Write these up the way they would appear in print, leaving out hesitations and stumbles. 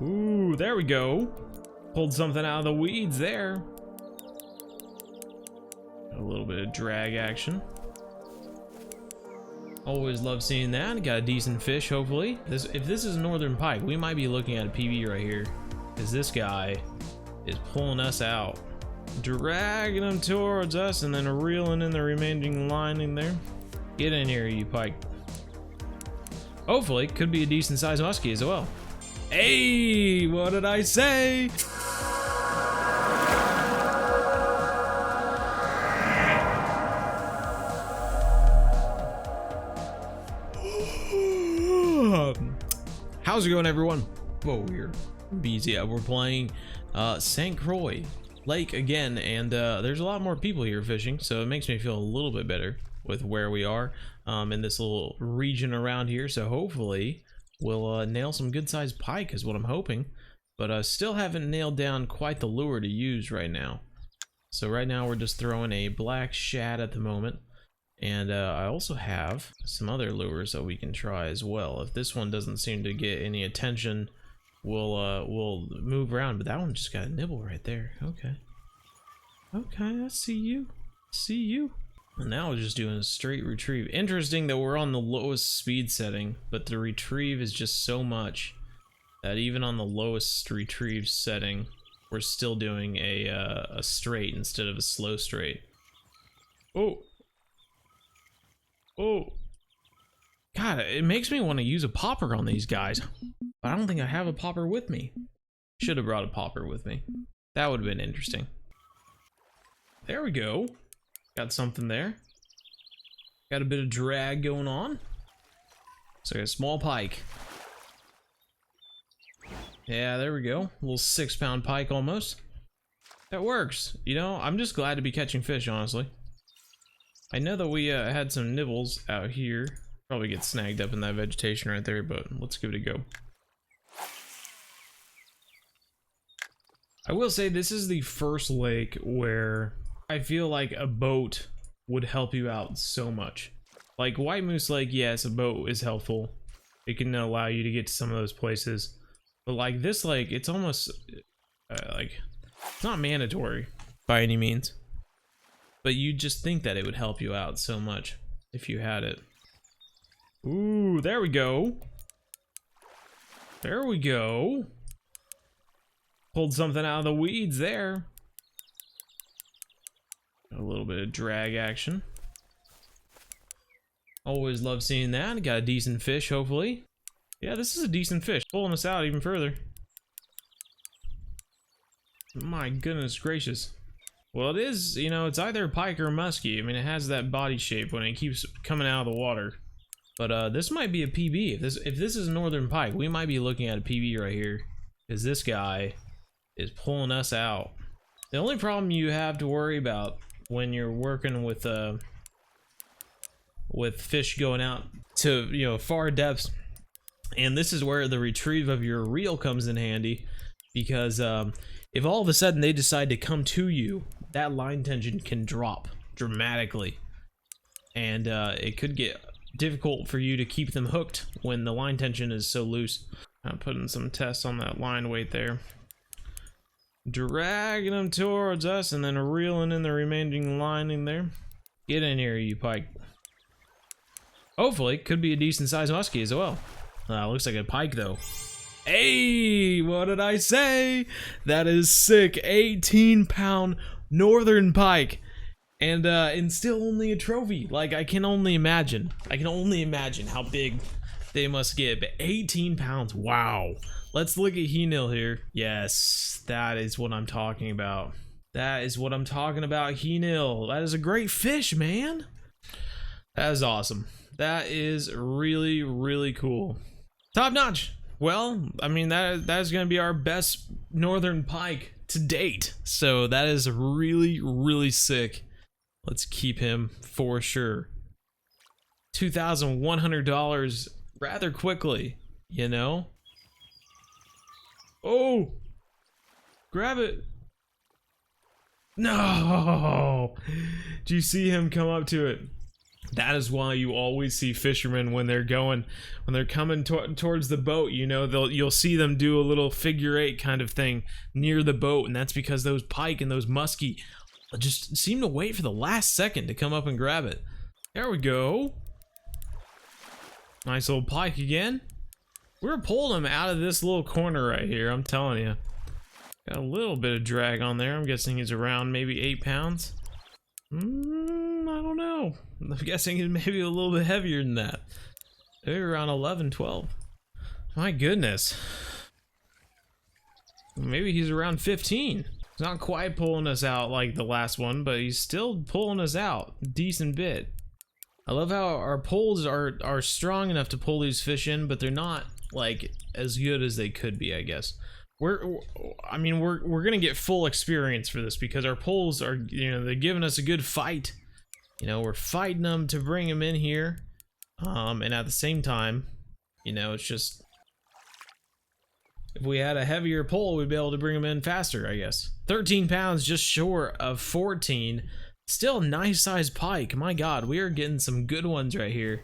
Ooh, there we go. Pulled something out of the weeds there. A little bit of drag action. Always love seeing that. Got a decent fish, hopefully. If this is a northern pike, we might be looking at a PB right here, because this guy is pulling us out, dragging them towards us, and then reeling in the remaining lining there. Get in here, you pike. Hopefully, could be a decent sized muskie as well. Hey, what did I say? How's it going, everyone? Whoa, we're BZ. We're playing St. Croix Lake again, and there's a lot more people here fishing, so it makes me feel a little bit better with where we are in this little region around here. So hopefully we'll nail some good sized pike is what I'm hoping, but still haven't nailed down quite the lure to use right now. So right now we're just throwing a black shad at the moment. And I also have some other lures that we can try as well. If this one doesn't seem to get any attention, we'll move around. But that one just got a nibble right there. Okay. Okay, I see you. See you. And now we're just doing a straight retrieve. Interesting that we're on the lowest speed setting, but the retrieve is just so much that even on the lowest retrieve setting, we're still doing a straight instead of a slow straight. Oh. Oh, God, it makes me want to use a popper on these guys, but I don't think I have a popper with me. Should have brought a popper with me. That would have been interesting. There we go. Got something there. Got a bit of drag going on. So a small pike. Yeah, there we go. A little 6-pound pike almost. That works. You know, I'm just glad to be catching fish, honestly. I know that we had some nibbles out here. Probably get snagged up in that vegetation right there, but let's give it a go. I will say this is the first lake where I feel like a boat would help you out so much. Like White Moose Lake, yes, a boat is helpful. It can allow you to get to some of those places. But like this lake, it's almost like it's not mandatory by any means. But you just think that it would help you out so much if you had it. Ooh, there we go. There we go. Pulled something out of the weeds there. A little bit of drag action. Always love seeing that. Got a decent fish, hopefully. Yeah, this is a decent fish. Pulling us out even further. My goodness gracious. Well, it is, you know, it's either a pike or a muskie. I mean, it has that body shape when it keeps coming out of the water. But this might be a PB. If this is a northern pike, we might be looking at a PB right here, because this guy is pulling us out. The only problem you have to worry about when you're working with fish going out to, you know, far depths, and this is where the retrieve of your reel comes in handy, because if all of a sudden they decide to come to you, that line tension can drop dramatically, and it could get difficult for you to keep them hooked when the line tension is so loose. I'm putting some tests on that line weight there, dragging them towards us, and then reeling in the remaining lining there. Get in here, you pike. Hopefully, could be a decent sized muskie as well. Looks like a pike though. Hey, what did I say? That is sick. 18-pound northern pike, and still only a trophy. Like, I can only imagine how big they must get. But 18 pounds, wow. Let's look at Henil here. Yes, that is what I'm talking about. That is what I'm talking about, Henil. That is a great fish, man. That is awesome. That is really, really cool. Top notch. Well, I mean, that is going to be our best northern pike to date. So that is really, really sick. Let's keep him for sure. $2,100 rather quickly, you know? Oh! Grab it! No! Did you see him come up to it? That is why you always see fishermen when they're coming towards the boat, you know, you'll see them do a little figure 8 kind of thing near the boat, and that's because those pike and those muskie just seem to wait for the last second to come up and grab it. There we go. Nice little pike again. We're pulling them out of this little corner right here, I'm telling you. Got a little bit of drag on there. I'm guessing he's around maybe 8 pounds. I don't know. I'm guessing he's maybe a little bit heavier than that. Maybe around 11, 12. My goodness. Maybe he's around 15. He's not quite pulling us out like the last one, but he's still pulling us out a decent bit. I love how our poles are strong enough to pull these fish in, but they're not like as good as they could be, I guess. We're gonna get full experience for this because our poles are, you know, they're giving us a good fight. You know, we're fighting them to bring them in here, and at the same time, you know, it's just, if we had a heavier pole, we'd be able to bring them in faster, I guess. 13 pounds, just short of 14. Still a nice sized pike. My God, we are getting some good ones right here.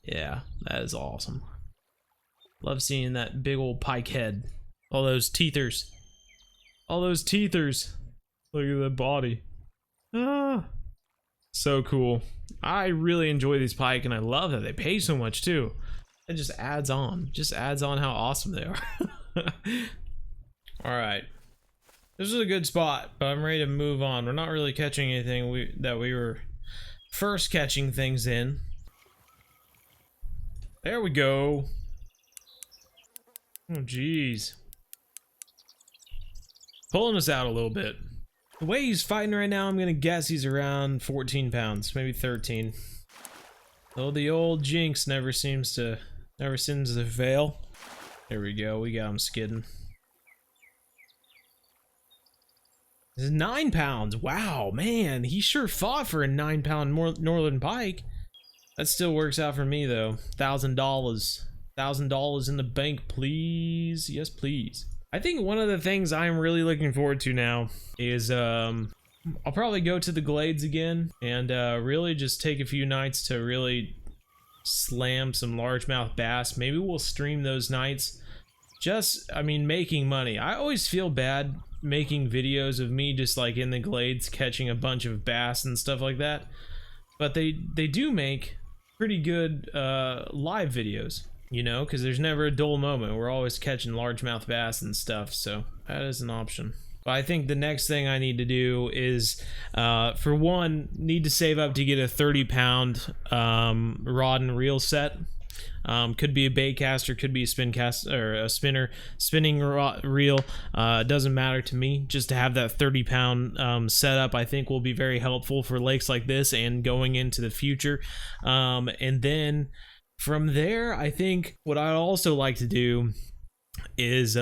Yeah, that is awesome. Love seeing that big old pike head. All those teethers. All those teethers. Look at the body. Ah, so cool. I really enjoy these pike, and I love that they pay so much too. It just adds on. Just adds on how awesome they are. Alright. This is a good spot, but I'm ready to move on. We're not really catching anything that we were first catching things in. There we go. Oh, jeez. Pulling us out a little bit. The way he's fighting right now, I'm gonna guess he's around 14 pounds, maybe 13. Though the old jinx never seems to fail. There we go, we got him skidding. This is 9 pounds. Wow, man, he sure fought for a 9-pound northern pike. That still works out for me though. $1,000. $1,000 in the bank, please. Yes, please. I think one of the things I'm really looking forward to now is I'll probably go to the glades again and really just take a few nights to really slam some largemouth bass. Maybe we'll stream those nights. Just, I mean, making money. I always feel bad making videos of me just like in the glades catching a bunch of bass and stuff like that, but they do make pretty good live videos, you know, because there's never a dull moment. We're always catching largemouth bass and stuff, so that is an option. But I think the next thing I need to do is, for one, need to save up to get a 30-pound rod and reel set. Could be a bait caster, could be a spin cast or a spinning reel. It doesn't matter to me. Just to have that 30-pound setup, I think will be very helpful for lakes like this and going into the future. And then from there, I think what I'd also like to do is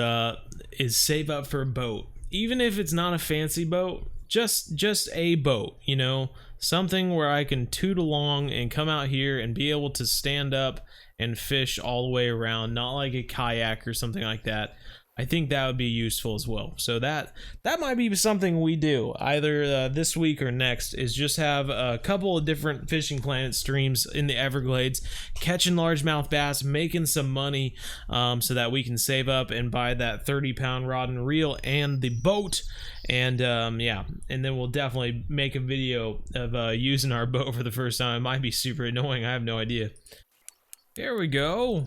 save up for a boat, even if it's not a fancy boat. Just a boat, you know, something where I can toot along and come out here and be able to stand up and fish all the way around, not like a kayak or something like that. I think that would be useful as well. So that might be something we do either this week or next, is just have a couple of different Fishing Planet streams in the Everglades, catching largemouth bass, making some money, so that we can save up and buy that 30-pound rod and reel and the boat. And yeah, and then we'll definitely make a video of using our boat for the first time. It might be super annoying, I have no idea. There we go.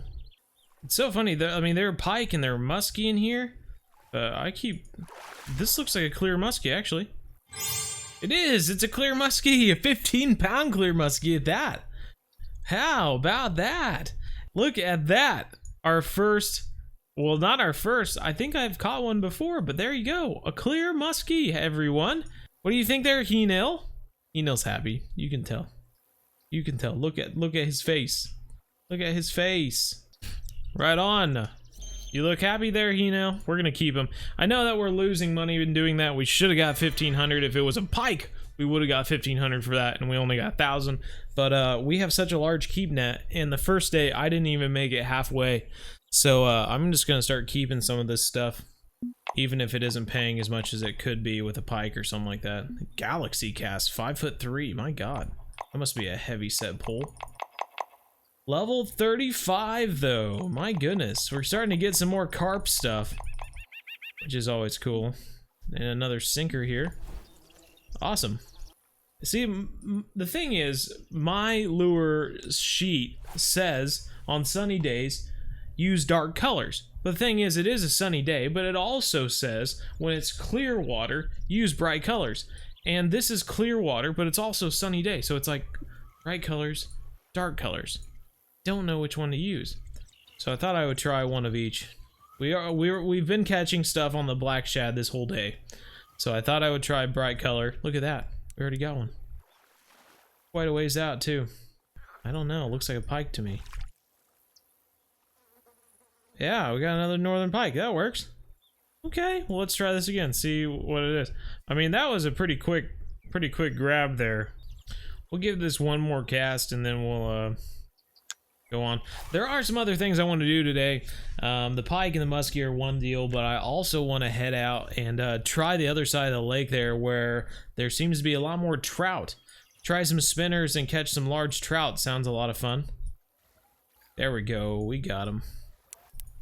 It's so funny. I mean, there are pike and there are muskie in here. This looks like a clear muskie, actually. It is. It's a clear muskie. A 15-pound clear muskie at that. How about that? Look at that. Our first, well, not our first. I think I've caught one before, but there you go. A clear muskie, everyone. What do you think there, Henel? Henel's happy. You can tell. You can tell. Look at his face. Look at his face. Right on. You look happy there, Henel? We're gonna keep him. I know that we're losing money in doing that. We should have got 1,500. If it was a pike, we would have got 1,500 for that, and we only got 1,000. But we have such a large keep net, and the first day I didn't even make it halfway. So I'm just gonna start keeping some of this stuff, even if it isn't paying as much as it could be with a pike or something like that. Galaxy cast, 5'3". My God. That must be a heavy set pull. Level 35 though, my goodness. We're starting to get some more carp stuff, which is always cool. And another sinker here. Awesome. See, the thing is, my lure sheet says on sunny days, use dark colors. But the thing is, it is a sunny day, but it also says when it's clear water, use bright colors. And this is clear water, but it's also sunny day. So it's like bright colors, dark colors. Don't know which one to use. So I thought I would try one of each. We've been catching stuff on the black shad this whole day. So I thought I would try bright color. Look at that. We already got one. Quite a ways out too. I don't know. Looks like a pike to me. Yeah, we got another northern pike. That works. Okay, well let's try this again. See what it is. I mean, that was a pretty quick grab there. We'll give this one more cast and then we'll go on. There are some other things I want to do today. The pike and the muskie are one deal, but I also want to head out and try the other side of the lake there where there seems to be a lot more trout. Try some spinners and catch some large trout. Sounds a lot of fun. There we go. We got them.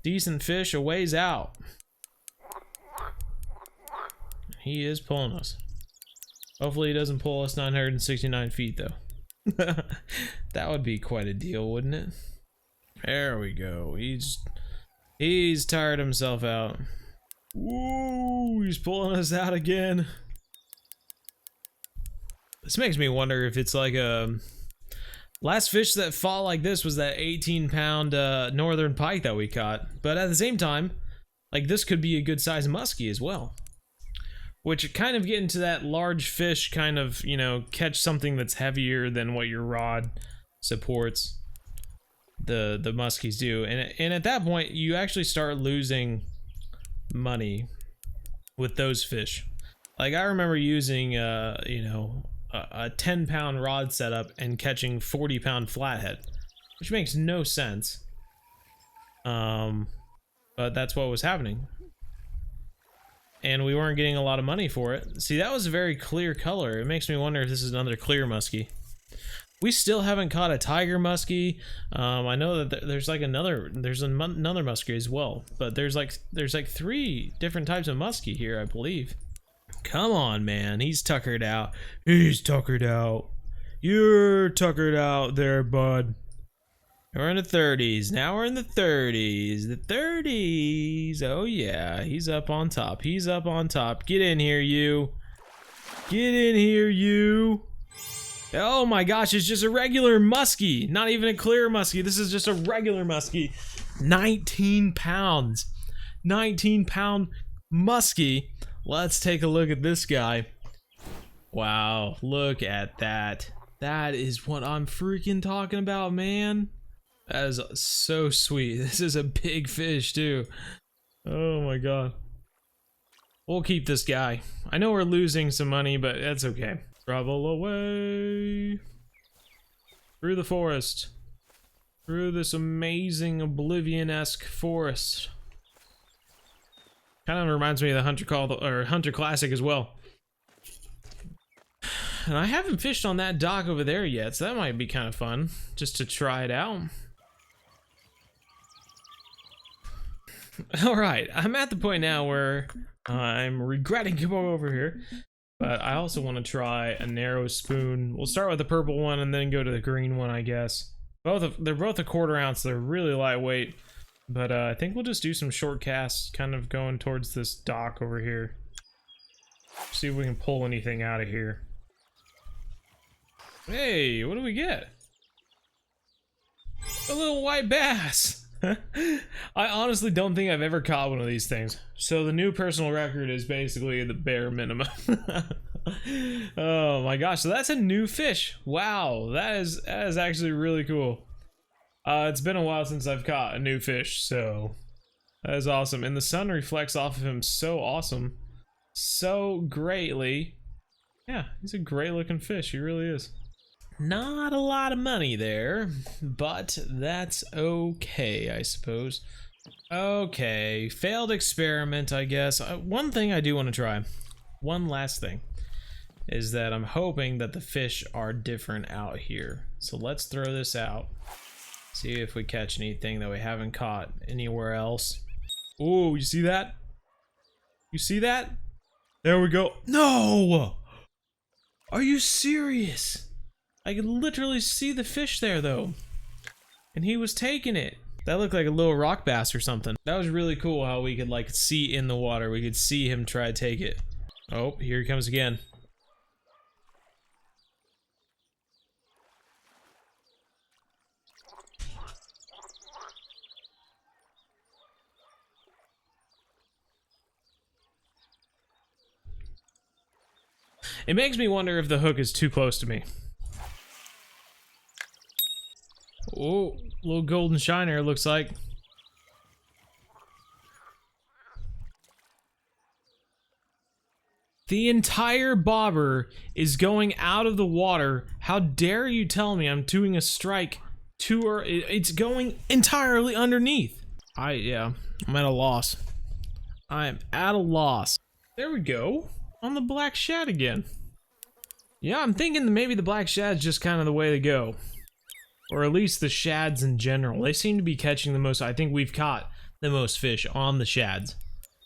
Decent fish a ways out. He is pulling us. Hopefully he doesn't pull us 969 feet though. That would be quite a deal, wouldn't it? There we go. He's tired himself out. Ooh, he's pulling us out again. This makes me wonder if it's like a last fish that fought like this was that 18-pound northern pike that we caught. But at the same time, like this could be a good size muskie as well. Which kind of get into that large fish kind of, you know, catch something that's heavier than what your rod supports. The muskies do. And at that point, you actually start losing money with those fish. Like I remember using, you know, a 10-pound rod setup and catching 40-pound flathead, which makes no sense. But that's what was happening. And we weren't getting a lot of money for it. See, that was a very clear color. It makes me wonder if this is another clear muskie. We still haven't caught a tiger muskie. I know that there's like another muskie as well, but there's like 3 different types of muskie here, I believe. Come on, man. He's tuckered out. He's tuckered out. You're tuckered out there, bud. We're in the 30s. Now we're in the 30s. The 30s. Oh, yeah. He's up on top. He's up on top. Get in here, you. Get in here, you. Oh, my gosh. It's just a regular muskie. Not even a clear muskie. This is just a regular muskie. 19 pounds. 19-pound muskie. Let's take a look at this guy. Wow. Look at that. That is what I'm freaking talking about, man. That is so sweet. This is a big fish too. Oh my god. We'll keep this guy. I know we're losing some money, but that's okay. Travel away. Through the forest. Through this amazing Oblivion-esque forest. Kind of reminds me of the Hunter Classic as well. And I haven't fished on that dock over there yet, so that might be kind of fun, just to try it out. Alright, I'm at the point now where I'm regretting coming over here, but I also want to try a narrow spoon. We'll start with the purple one and then go to the green one, I guess. They're both a 1/4 ounce, they're really lightweight, but I think we'll just do some short casts, kind of going towards this dock over here. See if we can pull anything out of here. Hey, what do we get? A little white bass! I honestly don't think I've ever caught one of these things. So the new personal record is basically the bare minimum. Oh my gosh, so that's a new fish. Wow, that is actually really cool. It's been a while since I've caught a new fish, so that is awesome. And the sun reflects off of him so awesome. So greatly. Yeah, he's a great looking fish, he really is. Not a lot of money there, but that's okay, I suppose. Okay, failed experiment, I guess. One thing I do want to try. One last thing. is that I'm hoping that the fish are different out here. So let's throw this out. See if we catch anything that we haven't caught anywhere else. Oh, you see that? You see that? There we go. No! Are you serious? I could literally see the fish there though. And he was taking it. That looked like a little rock bass or something. That was really cool how we could like see in the water. We could see him try to take it. Oh, here he comes again. It makes me wonder if the hook is too close to me. Oh, little golden shiner, looks like. The entire bobber is going out of the water. How dare you tell me I'm doing a strike to her? It's going entirely underneath. Yeah, I'm at a loss. I am at a loss. There we go. On the black shad again. Yeah, I'm thinking that maybe the black shad's just kind of the way to go. Or at least the shads in general. They seem to be catching the most. I think we've caught the most fish on the shads.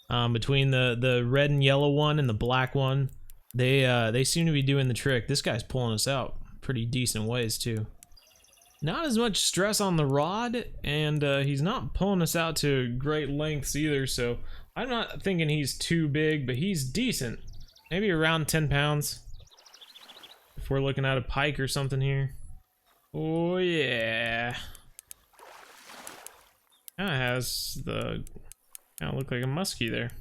Between the red and yellow one and the black one, they seem to be doing the trick. This guy's pulling us out pretty decent ways too. Not as much stress on the rod, and he's not pulling us out to great lengths either, so I'm not thinking he's too big, but he's decent. Maybe around 10 pounds. If we're looking at a pike or something here. Oh yeah. Kinda has the... kinda look like a muskie there.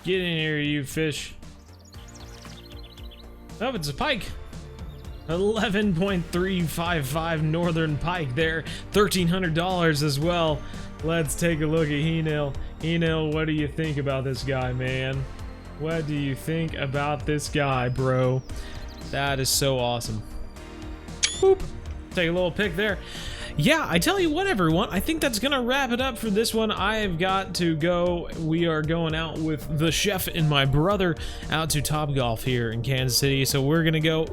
Get in here, you fish. Oh, it's a pike. 11.355 northern pike there. $1,300 as well. Let's take a look at Henil. Henil, what do you think about this guy, man? What do you think about this guy, bro? That is so awesome. Boop. Take a little pic there. Yeah, I tell you what, everyone, I think that's gonna wrap it up for this one. I have got to go. We are going out with the chef and my brother out to Topgolf here in Kansas City, so we're gonna go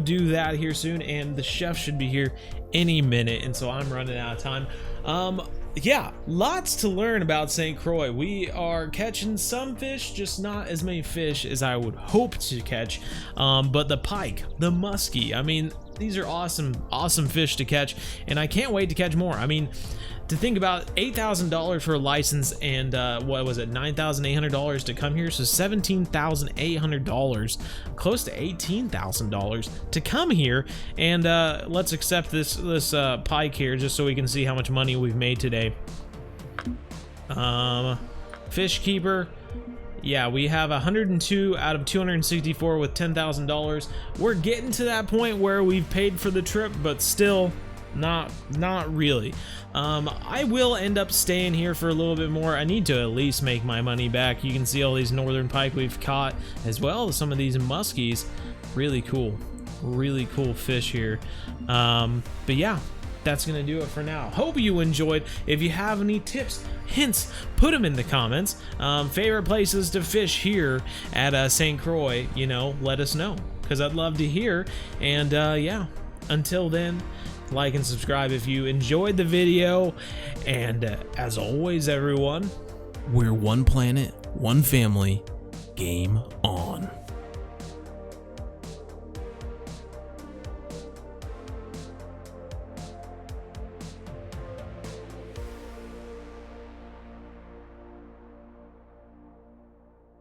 do that here soon, and the chef should be here any minute, and so I'm running out of time. Yeah, lots to learn about St. Croix. We are catching some fish, just not as many fish as I would hope to catch. But the pike, the muskie, I mean, these are awesome fish to catch, and I can't wait to catch more. I mean, to think about $8,000 for a license and what was it, $9,800 to come here, so $17,800, close to $18,000 to come here. And let's accept this pike here just so we can see how much money we've made today. Fish keeper. Yeah, we have 102 out of 264 with $10,000. We're getting to that point where we've paid for the trip, but still not really. I will end up staying here for a little bit more. I need to at least make my money back. You can see all these northern pike we've caught, as well as some of these muskies. Really cool fish here. But yeah, that's gonna do it for now. Hope you enjoyed. If you have any tips, hints, put them in the comments. Favorite places to fish here at St. Croix, you know, let us know, because I'd love to hear. And yeah, until then, like and subscribe if you enjoyed the video, and as always, everyone, we're one planet, one family. Game on.